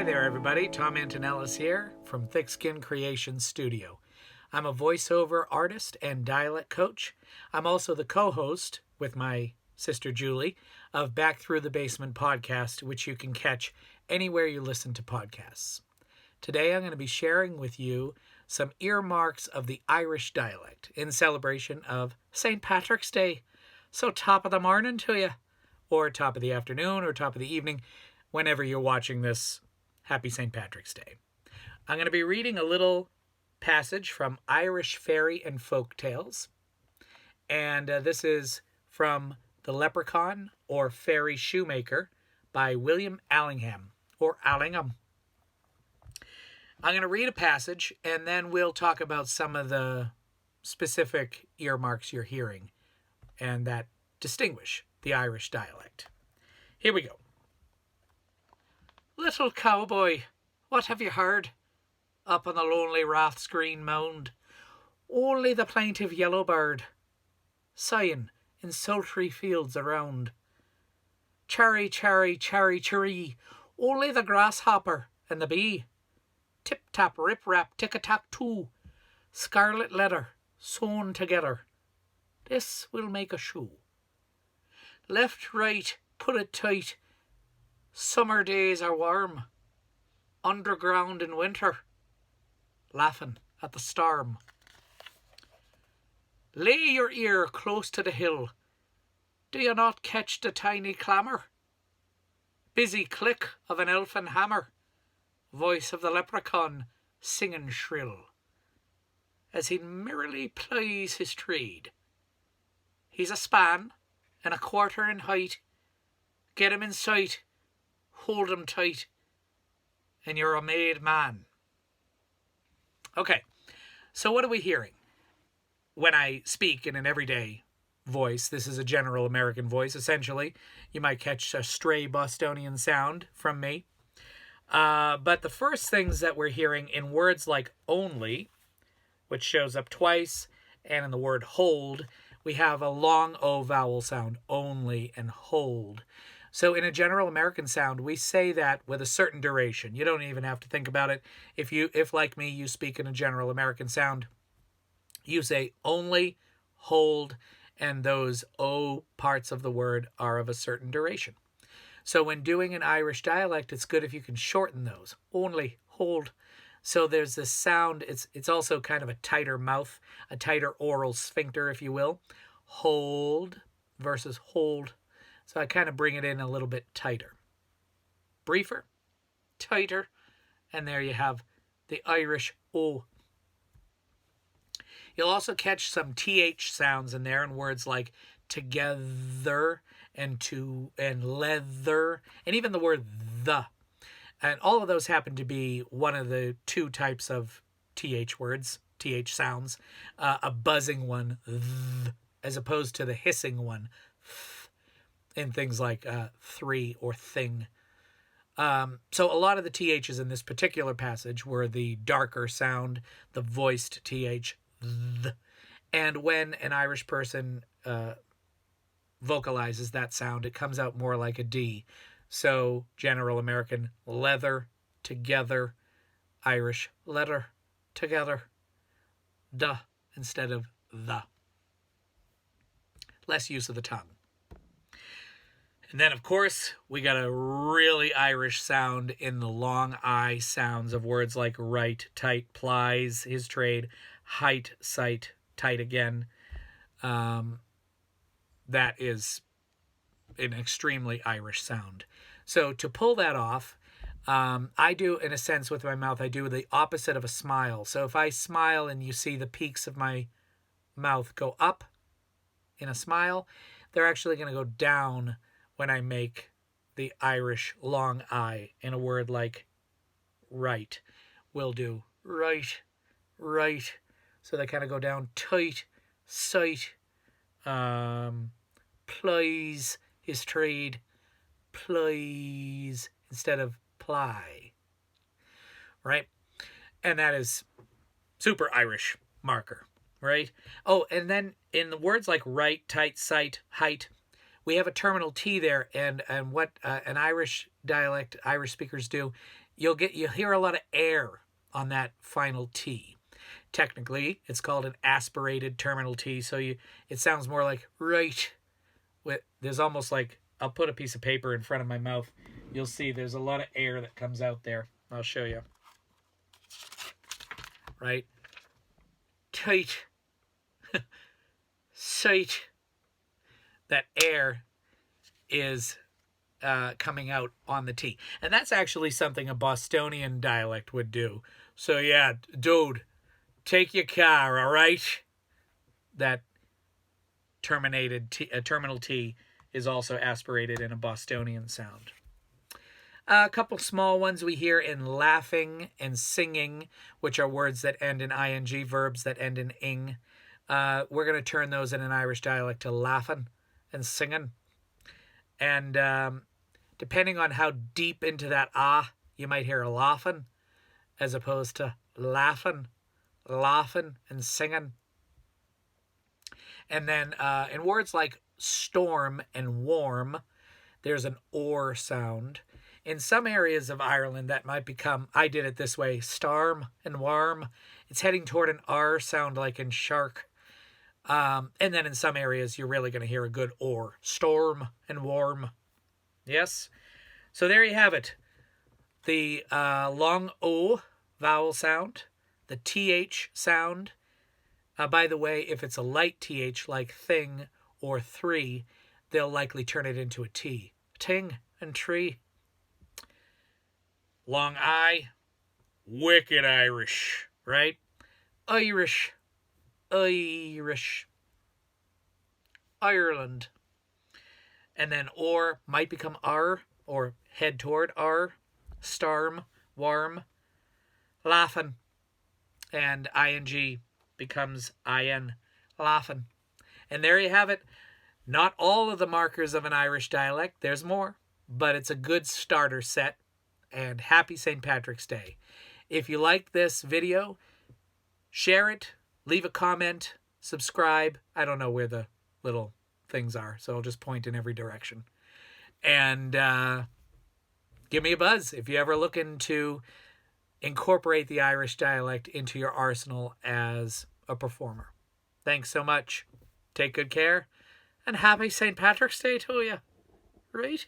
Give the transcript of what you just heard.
there, everybody. Tom Antonellis here from Thick Skin Creation Studio. I'm a voiceover artist and dialect coach. I'm also the co-host with my sister Julie of Back Through the Basement podcast, which you can catch anywhere you listen to podcasts. Today I'm going to be sharing with you some earmarks of the Irish dialect in celebration of St. Patrick's Day. So top of the morning to you, or top of the afternoon, or top of the evening, whenever you're watching this. Happy St. Patrick's Day. I'm going to be reading a little passage from Irish Fairy and Folk Tales. And this is from The Leprechaun or Fairy Shoemaker by William Allingham, or Allingham. I'm going to read a passage, and then we'll talk about some of the specific earmarks you're hearing and that distinguish the Irish dialect. Here we go. Little cowboy, what have you heard? Up on the lonely Rath's green mound, only the plaintive yellow bird, sighing in sultry fields around. Chary, chary, chary, chiree, only the grasshopper and the bee. Tip-tap, rip-rap, tick-a-tack-too, scarlet leather sewn together. This will make a shoe. Left, right, put it tight. Summer days are warm. Underground in winter, laughing at the storm. Lay your ear close to the hill. Do you not catch the tiny clamour? Busy click of an elfin hammer. Voice of the leprechaun singing shrill, as he merrily plies his trade. He's a span and a quarter in height. Get him in sight, hold him tight, and you're a made man. Okay, so what are we hearing? When I speak in an everyday voice, this is a general American voice, essentially. You might catch a stray Bostonian sound from me. But the first things that we're hearing in words like only, which shows up twice, and in the word hold, we have a long O vowel sound, only and hold. So in a general American sound, we say that with a certain duration. You don't even have to think about it. If like me, you speak in a general American sound, you say only, hold, and those O parts of the word are of a certain duration. So when doing an Irish dialect, it's good if you can shorten those. Only, hold. So there's this sound. It's also kind of a tighter mouth, a tighter oral sphincter, if you will. Hold versus hold. So I kind of bring it in a little bit tighter. Briefer, tighter, and there you have the Irish O. You'll also catch some TH sounds in there in words like together and to and leather, and even the word the. And all of those happen to be one of the two types of TH words, TH sounds, a buzzing one, th, as opposed to the hissing one, th, in things like three or thing. So a lot of the THs in this particular passage were the darker sound, the voiced TH, th. And when an Irish person vocalizes that sound, it comes out more like a D. So general American, leather, together. Irish, letter, together. Duh, instead of the. Less use of the tongue. And then, of course, we got a really Irish sound in the long I sounds of words like right, tight, plies, his trade, height, sight, tight again. That is an extremely Irish sound. So to pull that off, I do, in a sense, with my mouth, I do the opposite of a smile. So if I smile and you see the peaks of my mouth go up in a smile, they're actually going to go down when I make the Irish long I in a word like right. We'll do right, right. So they kind of go down tight, sight, plies, his trade, plies, instead of ply. Right? And that is super Irish marker, right? Oh, and then in the words like right, tight, sight, height, we have a terminal T there, and what an Irish dialect, Irish speakers do you'll hear a lot of air on that final T. Technically, it's called an aspirated terminal T, so it sounds more like right. There's almost like, I'll put a piece of paper in front of my mouth. You'll see there's a lot of air that comes out there. I'll show you. Right? Tight. Sight. That air is coming out on the T. And that's actually something a Bostonian dialect would do. So yeah, dude, take your car, all right? That terminal T is also aspirated in a Bostonian sound. A couple small ones we hear in laughing and singing, which are words that end in ing, verbs that end in ing. We're going to turn those in an Irish dialect to laughing and singing. And depending on how deep into that you might hear a laughing as opposed to laughing and singing. And then in words like storm and warm, there's an or sound. In some areas of Ireland, that might become, I did it this way, starm and warm. It's heading toward an R sound like in shark. And then in some areas, you're really going to hear a good or. Storm and warm. Yes? So there you have it. The long O vowel sound, the TH sound. By the way, if it's a light TH like thing or three, they'll likely turn it into a T. Ting and tree. Long I, wicked Irish, right? Irish, Ireland. And then or might become R or head toward R, starm, warm, laughing, and ing becomes in, laughing. And there you have it. Not all of the markers of an Irish dialect. There's more, but it's a good starter set. And happy St. Patrick's Day. If you like this video, share it, leave a comment, subscribe. I don't know where the little things are, so I'll just point in every direction. And give me a buzz if you ever looking to incorporate the Irish dialect into your arsenal as a performer. Thanks so much. Take good care, and happy St. Patrick's Day to you. Right?